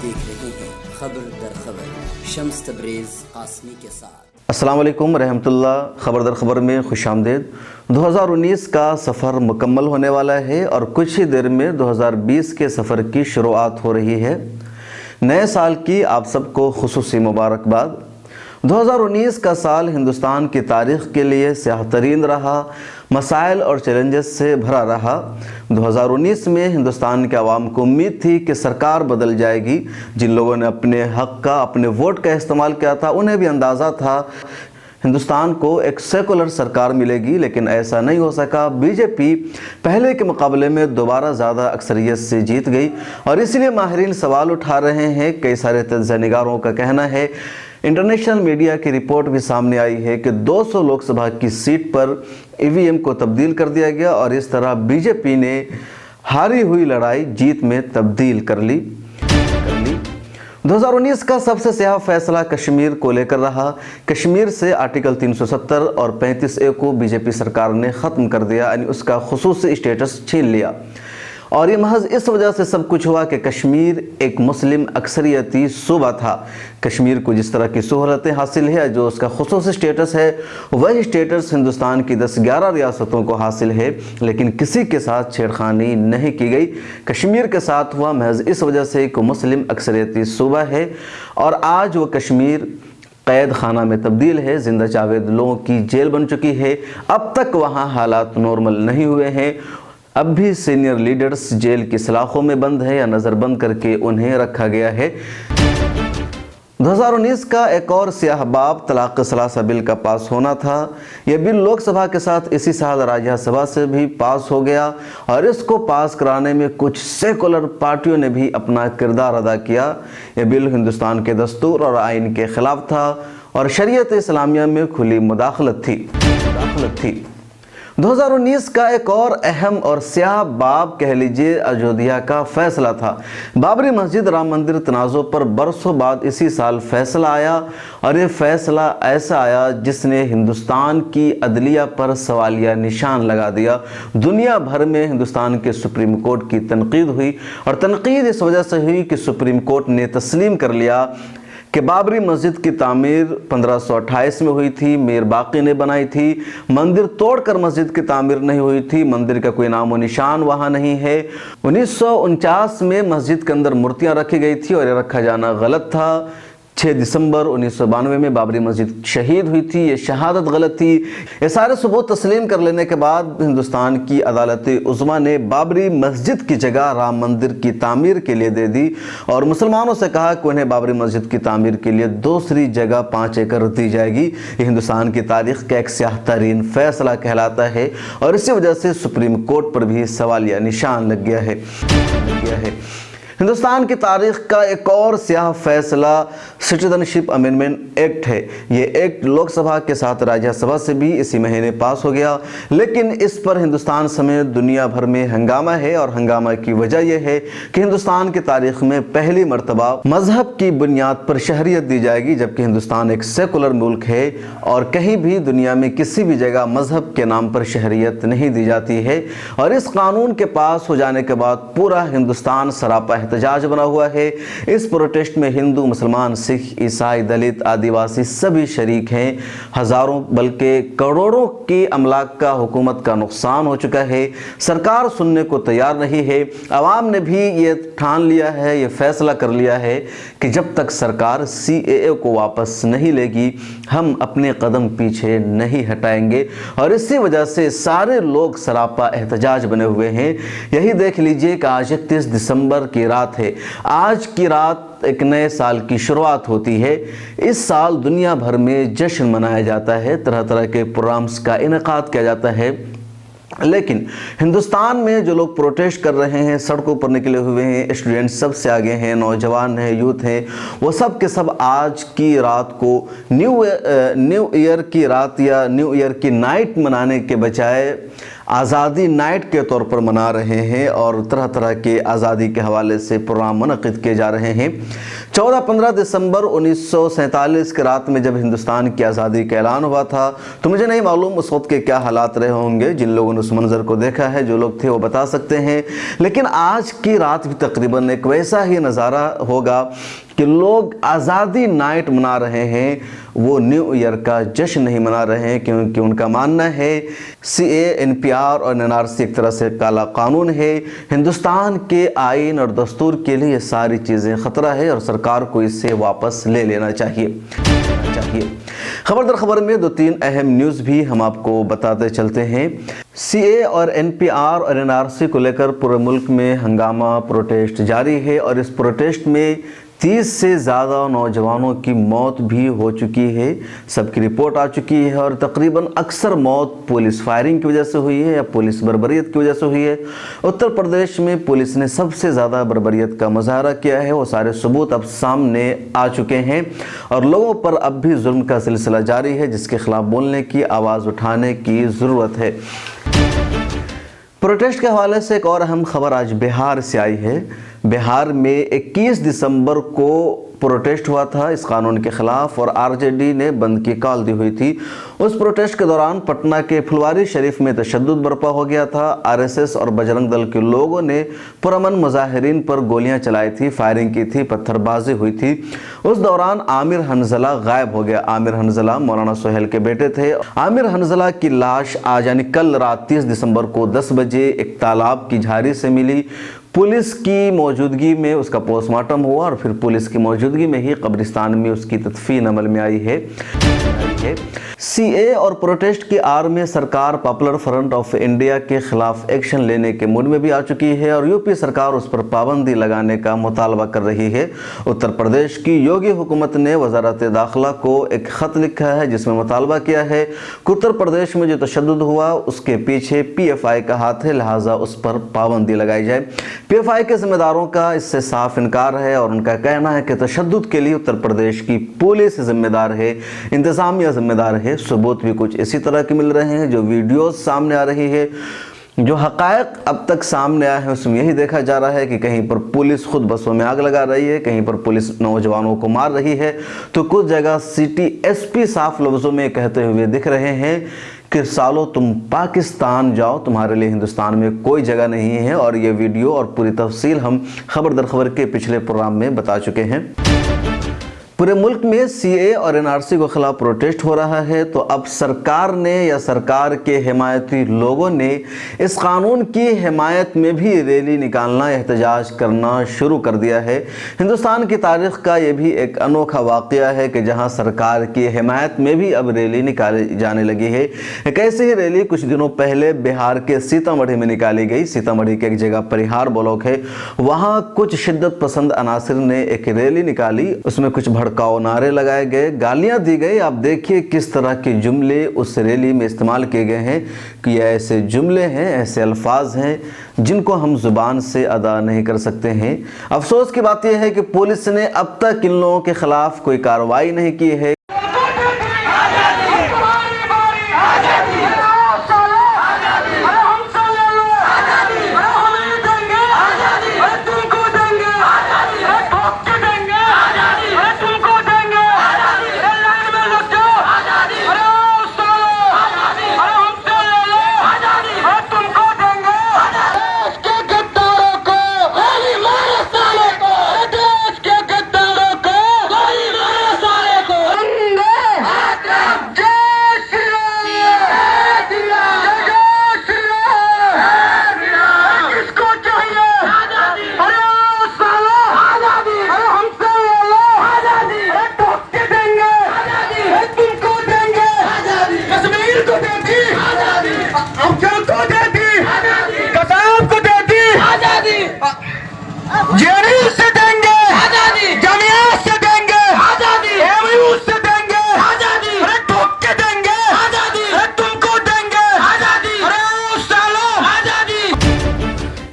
देख रहे हैं खबर दर खबर शम्स तबरेज़ कासमी के साथ। अस्सलाम वालेकुम रहमतुल्लाह। खबर दर खबर में खुश आमदीद। 2019 का सफ़र मुकम्मल होने वाला है और कुछ ही देर में 2020 के सफ़र की शुरुआत हो रही है। नए साल की आप सबको खुसूसी मुबारकबाद। 2019 का साल हिंदुस्तान की तारीख़ के लिए स्याह तरीन रहा, मसाइल और चैलेंजेस से भरा रहा। 2019 में हिंदुस्तान के अवाम को उम्मीद थी कि सरकार बदल जाएगी। जिन लोगों ने अपने हक़ का, अपने वोट का इस्तेमाल किया था, उन्हें भी अंदाज़ा था हिंदुस्तान को एक सेकुलर सरकार मिलेगी, लेकिन ऐसा नहीं हो सका। बीजेपी पहले के मुकाबले में दोबारा ज़्यादा अक्सरियत से जीत गई और इसलिए माहिरीन सवाल उठा रहे हैं। कई सारे तज्ज़िया निगारों का कहना है, इंटरनेशनल मीडिया की रिपोर्ट भी सामने आई है कि 200 लोकसभा की सीट पर ईवीएम को तब्दील कर दिया गया और इस तरह बीजेपी ने हारी हुई लड़ाई जीत में तब्दील कर ली। 2019 का सबसे स्याह फैसला कश्मीर को लेकर रहा। कश्मीर से आर्टिकल 370 और 35A को बीजेपी सरकार ने ख़त्म कर दिया, यानी उसका खुसूसी स्टेटस छीन लिया। और ये महज इस वजह से सब कुछ हुआ कि कश्मीर एक मुस्लिम अक्सरियती सूबा था। कश्मीर को जिस तरह की सहूलतें हासिल है, जो उसका खुसूसी स्टेटस है, वही स्टेटस हिंदुस्तान की 10-11 रियासतों को हासिल है, लेकिन किसी के साथ छेड़खानी नहीं की गई। कश्मीर के साथ हुआ महज इस वजह से कि मुस्लिम अक्सरियती सूबा है और आज वो कश्मीर कैद खाना में तब्दील है। जिंदा जावेद लोगों की जेल बन चुकी है। अब तक वहाँ हालात नॉर्मल नहीं हुए हैं। अब भी सीनियर लीडर्स जेल की सलाखों में बंद है या नज़रबंद करके उन्हें रखा गया है। 2019 का एक और स्याह बाब तलाक़ सलासा बिल का पास होना था। यह बिल लोकसभा के साथ इसी साल राज्यसभा से भी पास हो गया और इसको पास कराने में कुछ सेकुलर पार्टियों ने भी अपना किरदार अदा किया। यह बिल हिंदुस्तान के दस्तूर और आइन के ख़िलाफ़ था और शरीयत इस्लामिया में खुली मुदाखलत थी। 2019 का एक और अहम और स्याह बाब कह लीजिए अयोध्या का फैसला था। बाबरी मस्जिद राम मंदिर तनाज़ों पर बरसों बाद इसी साल फैसला आया और ये फैसला ऐसा आया जिसने हिंदुस्तान की अदलिया पर सवालिया निशान लगा दिया। दुनिया भर में हिंदुस्तान के सुप्रीम कोर्ट की तनकीद हुई और तनकीद इस वजह से हुई कि सुप्रीम कोर्ट ने तस्लीम कर लिया कि बाबरी मस्जिद की तामीर 1528 में हुई थी, मीर बाकी ने बनाई थी। मंदिर तोड़कर मस्जिद की तामीर नहीं हुई थी, मंदिर का कोई नामो निशान वहाँ नहीं है। 1949 में मस्जिद के अंदर मूर्तियाँ रखी गई थी और ये रखा जाना गलत था। 6 दिसंबर 1992 में बाबरी मस्जिद शहीद हुई थी, ये शहादत गलत थी। ये सारे सबूत तस्लीम कर लेने के बाद हिंदुस्तान की अदालत उज़्मा ने बाबरी मस्जिद की जगह राम मंदिर की तामीर के लिए दे दी और मुसलमानों से कहा कि उन्हें बाबरी मस्जिद की तामीर के लिए दूसरी जगह 5 एकड़ दी जाएगी। ये हिंदुस्तान की तारीख़ का एक स्याह तरीन फैसला कहलाता है और इसी वजह से सुप्रीम कोर्ट पर भी सवालिया निशान लग गया है। हिंदुस्तान की तारीख़ का एक और स्याह फैसला सिटीजनशिप अमेंडमेंट एक्ट है। ये एक्ट लोकसभा के साथ राज्यसभा से भी इसी महीने पास हो गया, लेकिन इस पर हिंदुस्तान समेत दुनिया भर में हंगामा है और हंगामा की वजह यह है कि हिंदुस्तान की तारीख़ में पहली मरतबा मजहब की बुनियाद पर शहरियत दी जाएगी, जबकि हिंदुस्तान एक सेकुलर मुल्क है और कहीं भी दुनिया में किसी भी जगह मजहब के नाम पर शहरियत नहीं दी जाती है। और इस कानून के पास हो जाने के बाद पूरा हिंदुस्तान सरापा एहतजाज बना हुआ है। इस प्रोटेस्ट में हिंदू, मुसलमान, सिख, ईसाई, दलित, आदिवासी सभी शरीक हैं। हज़ारों बल्कि करोड़ों की अमलाक का, हुकूमत का नुकसान हो चुका है। सरकार सुनने को तैयार नहीं है। आवाम ने भी ये ठान लिया है, ये फैसला कर लिया है कि जब तक सरकार CAA को वापस नहीं लेगी, हम अपने कदम पीछे नहीं हटाएंगे। और इसी वजह से सारे लोग सरापा एहतजाज बने हुए हैं। यही देख लीजिए कि आज 31 दिसंबर की रात है। आज की रात एक नए साल की शुरुआत होती है। इस साल दुनिया भर में जश्न मनाया जाता है, तरह तरह के प्रोग्राम्स का इनेकाद किया जाता है, लेकिन हिंदुस्तान में जो लोग प्रोटेस्ट कर रहे हैं, सड़कों पर निकले हुए हैं, स्टूडेंट्स सबसे आगे हैं, नौजवान हैं, यूथ हैं, वो सब के सब आज की रात को न्यू ईयर की रात या न्यू ईयर की नाइट मनाने के बजाय आज़ादी नाइट के तौर पर मना रहे हैं और तरह तरह के आज़ादी के हवाले से प्रोग्राम मुनक़िद किए जा रहे हैं। 14-15 दिसंबर 1947 की रात में जब हिंदुस्तान की आज़ादी का ऐलान हुआ था तो मुझे नहीं मालूम उस वक्त के क्या हालात रहे होंगे। जिन लोगों ने उस मंज़र को देखा है, जो लोग थे, वो बता सकते हैं। लेकिन आज की रात भी तकरीबन एक वैसा ही नज़ारा होगा कि लोग आज़ादी नाइट मना रहे हैं, वो न्यू ईयर का जश्न नहीं मना रहे हैं, क्योंकि उनका मानना है CAA, NPR और NRC एक तरह से काला कानून है। हिंदुस्तान के आइन और दस्तूर के लिए ये सारी चीज़ें ख़तरा है और सरकार को इससे वापस ले लेना चाहिए। खबर दर खबर में 2-3 अहम न्यूज़ भी हम आपको बताते चलते हैं। CAA और NPR और NRC को लेकर पूरे मुल्क में हंगामा, प्रोटेस्ट जारी है और इस प्रोटेस्ट में 30 से ज़्यादा नौजवानों की मौत भी हो चुकी है। सबकी रिपोर्ट आ चुकी है और तकरीबन अक्सर मौत पुलिस फायरिंग की वजह से हुई है या पुलिस बर्बरियत की वजह से हुई है। उत्तर प्रदेश में पुलिस ने सबसे ज़्यादा बर्बरियत का मुजाहरा किया है। वो सारे सबूत अब सामने आ चुके हैं और लोगों पर अब भी जुल्म का सिलसिला जारी है, जिसके खिलाफ बोलने की, आवाज़ उठाने की ज़रूरत है। प्रोटेस्ट के हवाले से एक और अहम खबर आज बिहार से आई है। बिहार में 21 दिसंबर को प्रोटेस्ट हुआ था इस कानून के खिलाफ और RJD ने बंद की कॉल दी हुई थी। उस प्रोटेस्ट के दौरान पटना के फुलवारी शरीफ में तशद्दुद बर्पा हो गया था। RSS और बजरंग दल के लोगों ने पुरअमन मुजाहिरीन पर गोलियां चलाई थी, फायरिंग की थी, पत्थरबाजी हुई थी। उस दौरान आमिर हंजला गायब हो गया। आमिर हंजला मौलाना सोहेल के बेटे थे। आमिर हंजला की लाश आज यानी कल रात 30 दिसंबर को 10 बजे एक तालाब की झाड़ी से मिली। पुलिस की मौजूदगी में उसका पोस्टमार्टम हुआ और फिर पुलिस की मौजूदगी में ही कब्रिस्तान में उसकी तदफीन अमल में आई है। CAA और प्रोटेस्ट की आड़ में सरकार पॉपुलर फ्रंट ऑफ इंडिया के खिलाफ एक्शन लेने के मूड में भी आ चुकी है और यूपी सरकार उस पर पाबंदी लगाने का मुतालबा कर रही है। उत्तर प्रदेश की योगी हुकूमत ने वजारत दाखिला को एक ख़त लिखा है जिसमें मुतालबा किया है कि उत्तर प्रदेश में जो तशद्दुद हुआ उसके पीछे PFI का हाथ है, लिहाजा उस पर पाबंदी लगाई जाए। PFI के जिम्मेदारों का इससे साफ इनकार है और उनका कहना है कि तशद्दुद के लिए उत्तर प्रदेश की पुलिस जिम्मेदार है, इंतज़ामिया जिम्मेदार है। सबूत भी कुछ इसी तरह के मिल रहे हैं। जो वीडियोस सामने आ रही है, जो हक़ायक़ अब तक सामने आए हैं, उसमें यही देखा जा रहा है कि कहीं पर पुलिस खुद बसों में आग लगा रही है, कहीं पर पुलिस नौजवानों को मार रही है, तो कुछ जगह सिटी SP साफ लफ्ज़ों में कहते हुए दिख रहे हैं कि सालो तुम पाकिस्तान जाओ, तुम्हारे लिए हिंदुस्तान में कोई जगह नहीं है। और ये वीडियो और पूरी तफसील हम खबर दर खबर के पिछले प्रोग्राम में बता चुके हैं। पूरे मुल्क में CAA और NRC के खिलाफ प्रोटेस्ट हो रहा है, तो अब सरकार ने या सरकार के हिमायती लोगों ने इस कानून की हिमायत में भी रैली निकालना, एहतजाज करना शुरू कर दिया है। हिंदुस्तान की तारीख का ये भी एक अनोखा वाक़या है कि जहां सरकार की हिमायत में भी अब रैली निकाली जाने लगी है। एक ऐसी ही रैली कुछ दिनों पहले बिहार के सीतामढ़ी में निकाली गई। सीतामढ़ी के एक जगह परिहार ब्लॉक है, वहाँ कुछ शिद्दत पसंद अनासिर ने एक रैली निकाली। उसमें कुछ भड़काऊ नारे लगाए गए, गालियां दी गई। आप देखिए किस तरह के जुमले उस रैली में इस्तेमाल किए गए हैं कि ये ऐसे जुमले हैं, ऐसे अल्फाज हैं जिनको हम जुबान से अदा नहीं कर सकते हैं। अफसोस की बात यह है कि पुलिस ने अब तक इन लोगों के खिलाफ कोई कार्रवाई नहीं की है।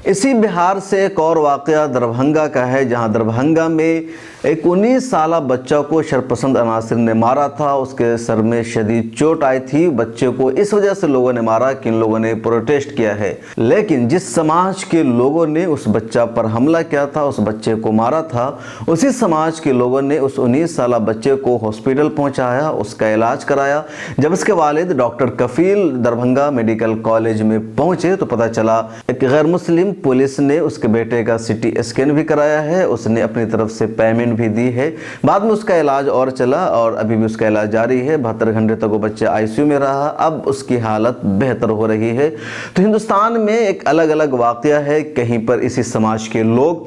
इसी बिहार से एक और वाक़या दरभंगा का है, जहां दरभंगा में ایک 19 سالہ بچہ کو شرپسند عناصر نے مارا تھا، اس کے سر میں شدید چوٹ آئی تھی۔ بچے کو اس وجہ سے لوگوں نے مارا کہ ان لوگوں نے پروٹیسٹ کیا ہے، لیکن جس سماج کے لوگوں نے اس بچہ پر حملہ کیا تھا، اس بچے کو مارا تھا، اسی سماج کے لوگوں نے اس 19 سالہ بچے کو ہاسپٹل پہنچایا، اس کا علاج کرایا۔ جب اس کے والد ڈاکٹر کفیل دربھنگا میڈیکل کالج میں پہنچے تو پتہ چلا ایک غیر مسلم پولیس نے اس کے بیٹے کا CT اسکین بھی کرایا ہے، اس نے اپنی طرف سے پیمنٹ بھی دی ہے۔ بعد میں اس کا علاج اور چلا اور ابھی بھی اس کا علاج جاری ہے۔ 72 گھنٹے تک وہ بچہ ICU میں رہا، اب اس کی حالت بہتر ہو رہی ہے۔ تو ہندوستان میں ایک الگ الگ واقعہ ہے، کہیں پر اسی سماج کے لوگ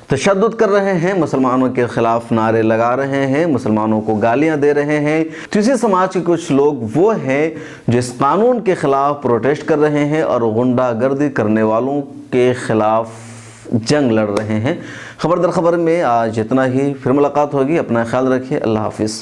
تشدد کر رہے ہیں، مسلمانوں کے خلاف نعرے لگا رہے ہیں، مسلمانوں کو گالیاں دے رہے ہیں، تو اسی سماج کے کچھ لوگ وہ ہیں جو اس قانون کے خلاف پروٹیسٹ کر رہے ہیں اور غنڈہ گردی کرنے والوں کے خلاف جنگ لڑ رہے ہیں۔ خبر در خبر میں آج اتنا ہی، پھر ملاقات ہوگی، اپنا خیال رکھیے، اللہ حافظ۔